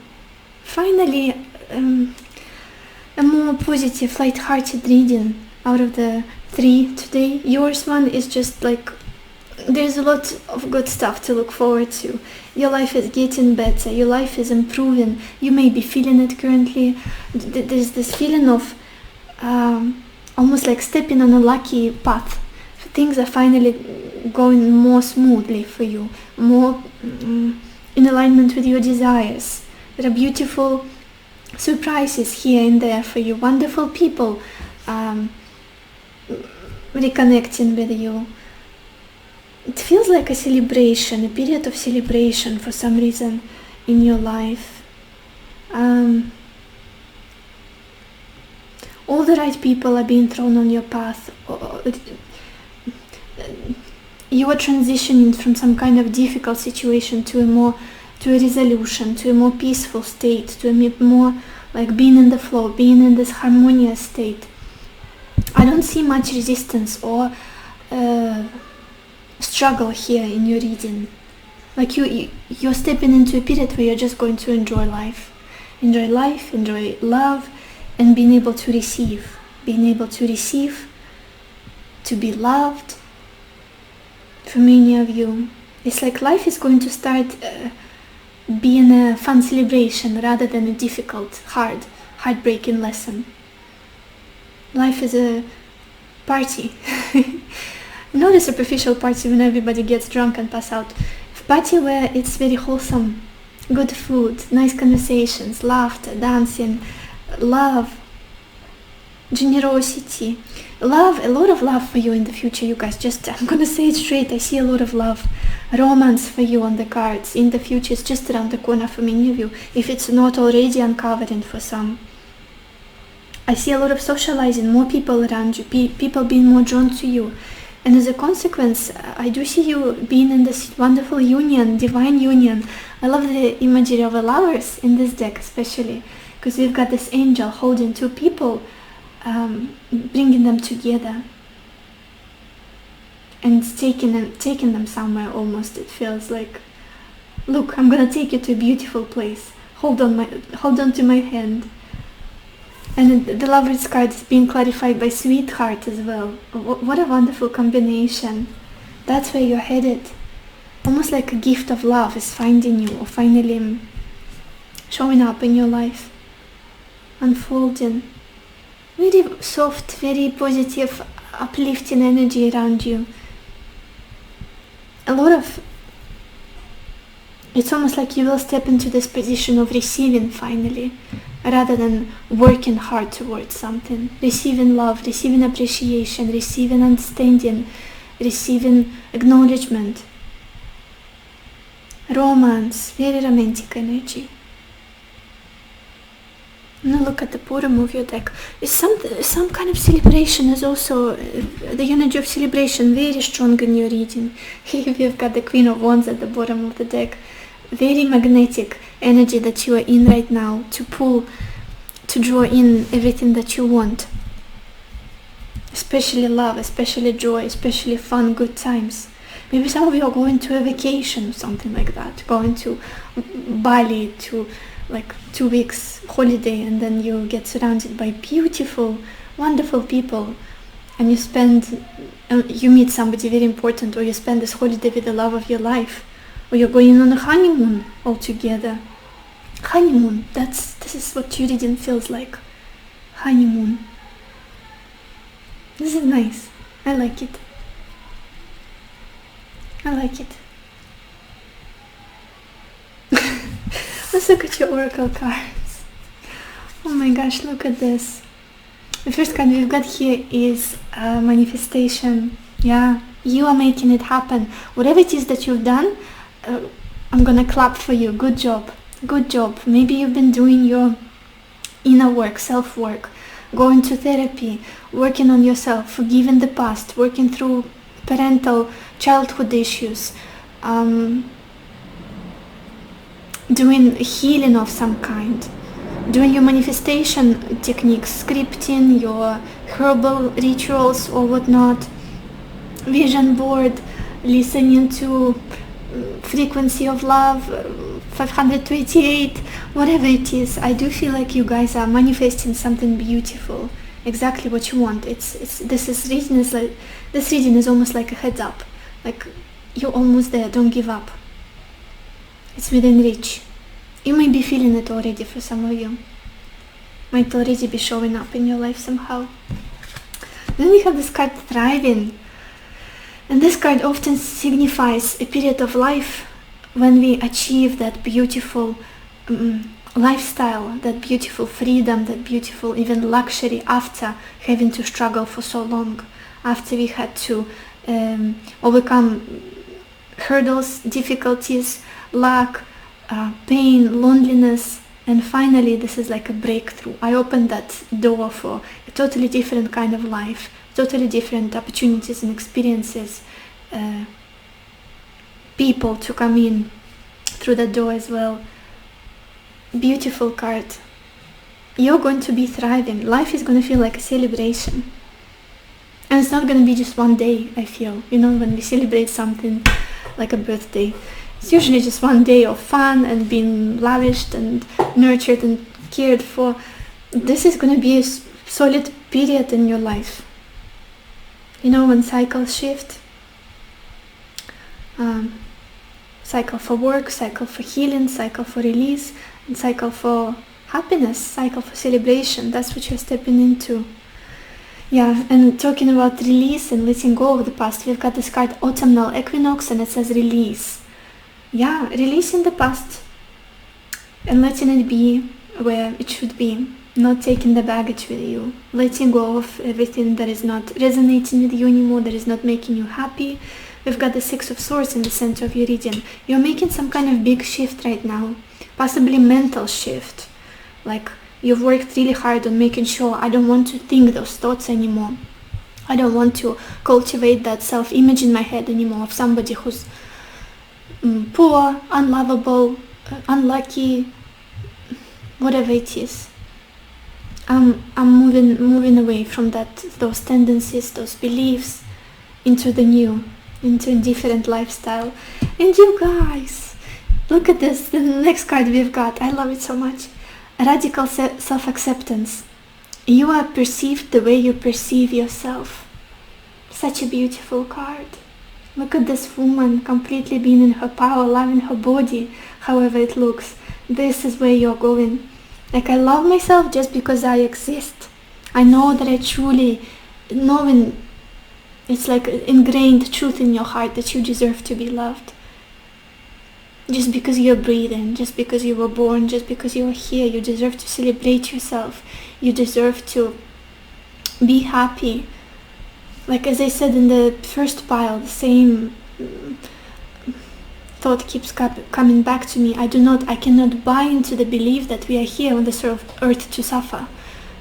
finally a more positive, light-hearted reading out of the 3 today. Yours one is just like, there's a lot of good stuff to look forward to. Your life is getting better, your life is improving. You may be feeling it currently. There's this feeling of almost like stepping on a lucky path. Things are finally going more smoothly for you, more in alignment with your desires. There are beautiful surprises here and there for you, wonderful people reconnecting with you. It feels like a celebration, a period of celebration for some reason in your life. All the right people are being thrown on your path. You are transitioning from some kind of difficult situation to a resolution, to a more peaceful state, to a more like being in the flow, being in this harmonious state. I don't see much resistance or struggle here in your reading. Like you're stepping into a period where you're just going to enjoy life, enjoy love, and being able to receive, to be loved. For many of you, it's like life is going to start being a fun celebration rather than a difficult, heartbreaking lesson. Life is a party. Not a superficial party when everybody gets drunk and pass out. A party where it's very wholesome, good food, nice conversations, laughter, dancing, love, generosity. Love, a lot of love for you in the future, you guys. I'm gonna say it straight, I see a lot of love, romance for you on the cards in the future. It's just around the corner for many of you, if it's not already uncovering for some. I see a lot of socializing, more people around you, people being more drawn to you. And as a consequence, I do see you being in this wonderful union, divine union. I love the imagery of the Lovers in this deck especially, because we've got this angel holding two people, bringing them together and taking them somewhere almost. It feels like, look, I'm gonna take you to a beautiful place. Hold on to my hand. And the Lovers card is being clarified by Sweetheart as well. What a wonderful combination. That's where you're headed. Almost like a gift of love is finding you, or finally showing up in your life, unfolding. Very soft, very positive, uplifting energy around you. a lot of, it's almost like you will step into this position of receiving finally, rather than working hard towards something. Receiving love, receiving appreciation, receiving understanding, receiving acknowledgement. Romance, very romantic energy. Now look at the bottom of your deck. Some kind of celebration is also, the energy of celebration very strong in your reading. Here we've got the Queen of Wands at the bottom of the deck. Very magnetic energy that you are in right now, to pull, to draw in everything that you want. Especially love, especially joy, especially fun, good times. Maybe some of you are going to a vacation or something like that. Going to Bali, to like 2 weeks holiday, and then you get surrounded by beautiful, wonderful people, and you meet somebody very important, or you spend this holiday with the love of your life, or you're going on a honeymoon all together. Honeymoon, this is what your reading feels like. Honeymoon. This is nice. I like it. I like it. Let's look at your oracle cards. Oh my gosh, look at this. The first card we've got here is manifestation. Yeah, you are making it happen. Whatever it is that you've done, I'm gonna clap for you. Good job. Good job. Maybe you've been doing your inner work, self-work, going to therapy, working on yourself, forgiving the past, working through parental childhood issues, doing healing of some kind, doing your manifestation techniques, scripting your herbal rituals or whatnot, vision board, listening to frequency of love, 528, whatever it is. I do feel like you guys are manifesting something beautiful, exactly what you want. This reading is almost like a heads up, like you're almost there, don't give up. It's within reach. You may be feeling it already for some of you. Might already be showing up in your life somehow. Then we have this card thriving. And this card often signifies a period of life when we achieve that beautiful lifestyle, that beautiful freedom, that beautiful even luxury after having to struggle for so long, after we had to overcome hurdles, difficulties, lack, pain, loneliness, and finally this is like a breakthrough. I opened that door for a totally different kind of life, totally different opportunities and experiences, people to come in through that door as well. Beautiful card. You're going to be thriving. Life is going to feel like a celebration. And it's not going to be just one day, I feel. You know, when we celebrate something like a birthday, it's usually just one day of fun and being lavished and nurtured and cared for. This is going to be a solid period in your life. You know, when cycles shift, cycle for work, cycle for healing, cycle for release, and cycle for happiness, cycle for celebration. That's what you're stepping into. Yeah, and talking about release and letting go of the past, we've got this card autumnal equinox, and it says release. Yeah, releasing the past and letting it be where it should be, not taking the baggage with you, letting go of everything that is not resonating with you anymore, that is not making you happy. We've got the Six of Swords in the center of your reading. You're making some kind of big shift right now, possibly mental shift. Like you've worked really hard on making sure, I don't want to think those thoughts anymore. I don't want to cultivate that self-image in my head anymore of somebody who's poor, unlovable, unlucky, whatever it is. I'm moving away from those tendencies, those beliefs, into the new, into a different lifestyle. And you guys, look at this, the next card we've got. I love it so much. Radical self-acceptance. You are perceived the way you perceive yourself. Such a beautiful card. Look at this woman completely being in her power, loving her body, however it looks. This is where you're going. Like, I love myself just because I exist. I know that I truly, knowing It's like ingrained truth in your heart that you deserve to be loved. Just because you're breathing, just because you were born, just because you are here, you deserve to celebrate yourself. You deserve to be happy. Like as I said in the first pile, the same thought keeps coming back to me. I cannot buy into the belief that we are here on this earth to suffer.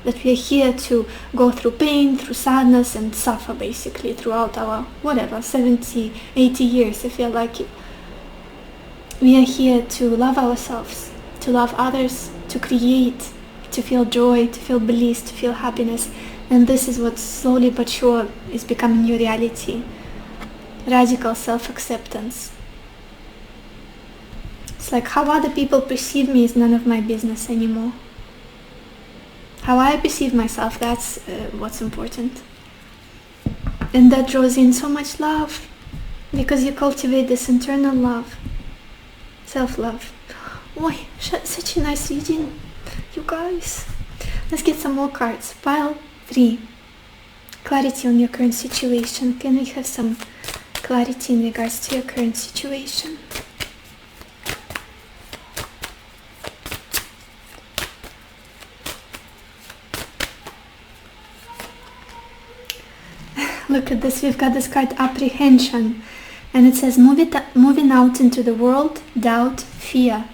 That we are here to go through pain, through sadness, and suffer basically throughout our, 70, 80 years, if you're lucky. We are here to love ourselves, to love others, to create, to feel joy, to feel bliss, to feel happiness. And this is what slowly but sure is becoming your reality. Radical self-acceptance. It's like how other people perceive me is none of my business anymore. How I perceive myself, that's what's important. And that draws in so much love, because you cultivate this internal love, self-love. Oi, such a nice reading, you guys. Let's get some more cards. Pile 3. Clarity on your current situation. Can we have some clarity in regards to your current situation? Look at this, we've got this card apprehension, and it says moving out into the world, doubt, fear.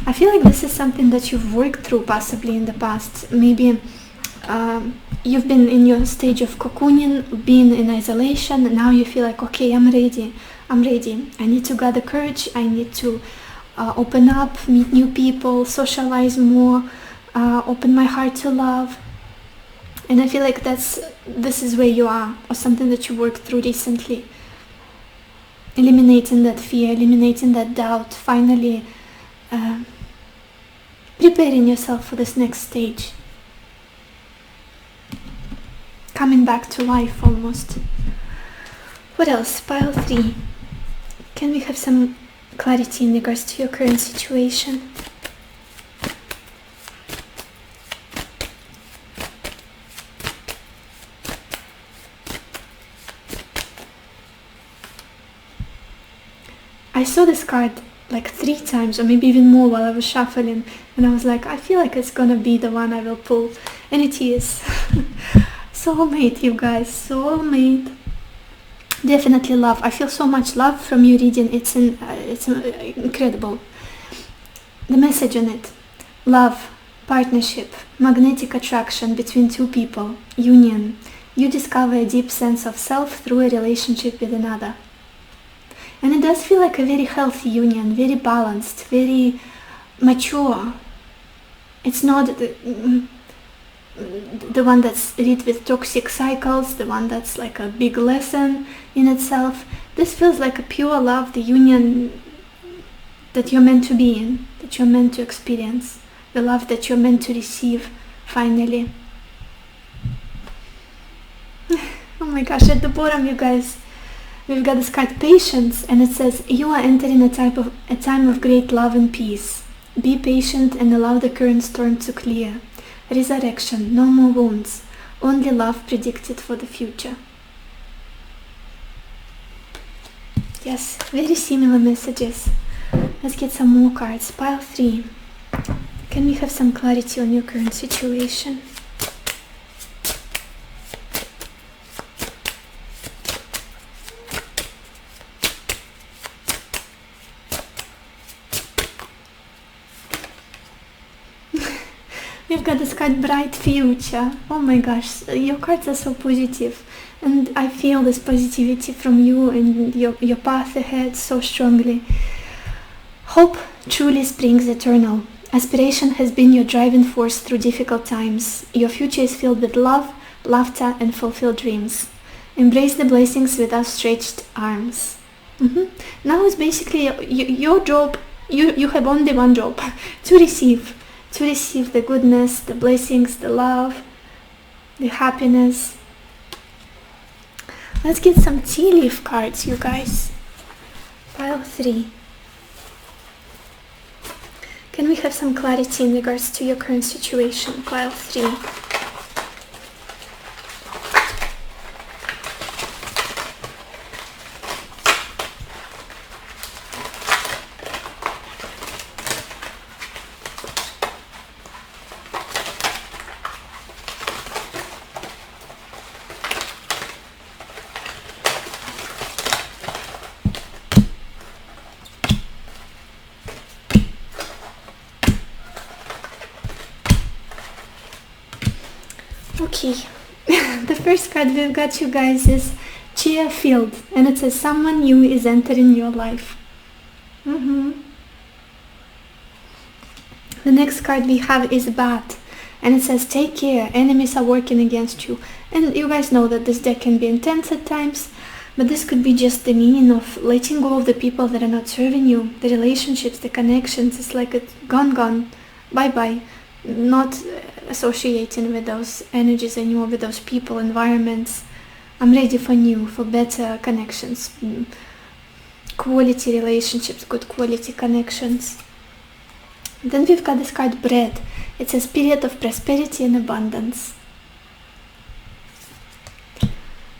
I feel like this is something that you've worked through possibly in the past. Maybe you've been in your stage of cocooning, being in isolation, and now you feel like, okay, I'm ready. I need to gather courage, I need to open up, meet new people, socialize more, open my heart to love. And I feel like this is where you are, or something that you worked through recently. Eliminating that fear, eliminating that doubt, finally preparing yourself for this next stage. Coming back to life almost. What else? Pile 3. Can we have some clarity in regards to your current situation? I saw this card like 3 times, or maybe even more, while I was shuffling, and I was like, I feel like it's gonna be the one I will pull, and it is. Soulmate, you guys, soulmate. Definitely love. I feel so much love from you reading. It's incredible. The message on it: love, partnership, magnetic attraction between 2 people, union. You discover a deep sense of self through a relationship with another. And it does feel like a very healthy union, very balanced, very mature. It's not the one that's read with toxic cycles, the one that's like a big lesson in itself. This feels like a pure love, the union that you're meant to be in, that you're meant to experience, the love that you're meant to receive, finally. Oh my gosh, at the bottom, you guys, we've got this card, patience, and it says, you are entering a time of great love and peace. Be patient and allow the current storm to clear. Resurrection, no more wounds, only love predicted for the future. Yes, very similar messages. Let's get some more cards. Pile 3. Can we have some clarity on your current situation? We've got this card, bright future. Oh my gosh, your cards are so positive, and I feel this positivity from you and your path ahead so strongly. Hope truly springs eternal. Aspiration has been your driving force through difficult times. Your future is filled with love, laughter, and fulfilled dreams. Embrace the blessings with outstretched arms. Now it's basically your job. You have only one job: to receive the goodness, the blessings, the love, the happiness. Let's get some tea leaf cards, you guys. Pile 3. Can we have some clarity in regards to your current situation? Pile 3. Okay, the first card we've got, you guys, is Chia Field, and it says someone new is entering your life. The next card we have is Bat, and it says take care, enemies are working against you. And you guys know that this deck can be intense at times, but this could be just the meaning of letting go of the people that are not serving you, the relationships, the connections. It's like it's gone, bye, not associating with those energies anymore, with those people, environments. I'm ready for new, for better connections, quality relationships, good quality connections. Then we've got this card Bread. It's a spirit of prosperity and abundance.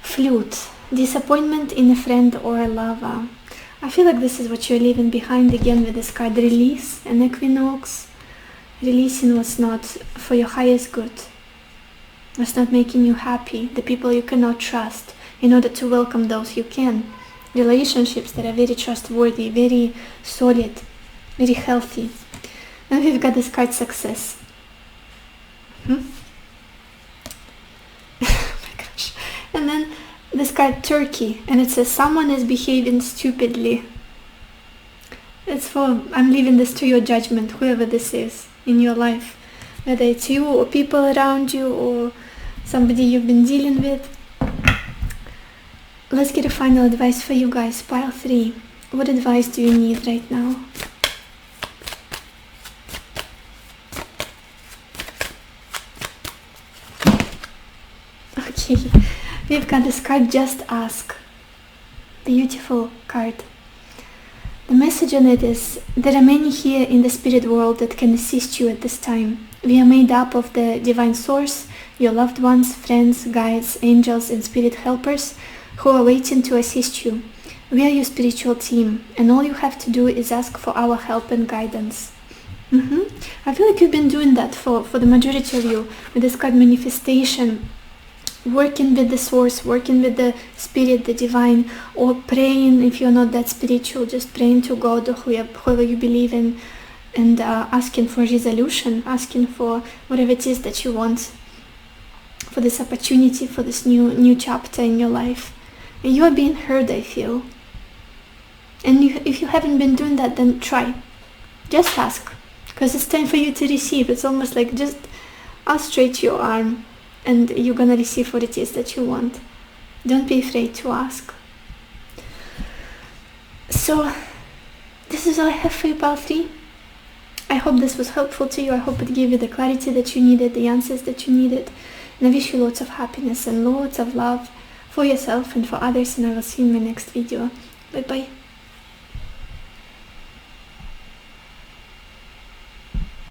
Flute. Disappointment in a friend or a lover. I feel like this is what you're leaving behind again with this card Release and Equinox. Releasing what's not for your highest good. What's not making you happy. The people you cannot trust, in order to welcome those you can. Relationships that are very trustworthy, very solid, very healthy. And we've got this card Success. Oh my gosh. And then this card Turkey, and it says someone is behaving stupidly. It's for, I'm leaving this to your judgment, whoever this is in your life. Whether it's you or people around you or somebody you've been dealing with. Let's get a final advice for you guys. Pile 3. What advice do you need right now? Okay, we've got this card Just Ask. Beautiful card. The message on it is, there are many here in the spirit world that can assist you at this time. We are made up of the divine source, your loved ones, friends, guides, angels and spirit helpers who are waiting to assist you. We are your spiritual team, and all you have to do is ask for our help and guidance. I feel like you've been doing that for the majority of you with this card Manifestation. Working with the source, working with the spirit, the divine, or praying if you're not that spiritual, just praying to God or whoever you believe in, and asking for resolution, asking for whatever it is that you want, for this opportunity, for this new chapter in your life. And you are being heard, I feel. And if you haven't been doing that, then try. Just ask, because it's time for you to receive. It's almost like just outstretch your arm, and you're gonna receive what it is that you want. Don't be afraid to ask. So, this is all I have for you, Pile 3. I hope this was helpful to you. I hope it gave you the clarity that you needed, the answers that you needed. And I wish you lots of happiness and lots of love for yourself and for others. And I will see you in my next video. Bye bye.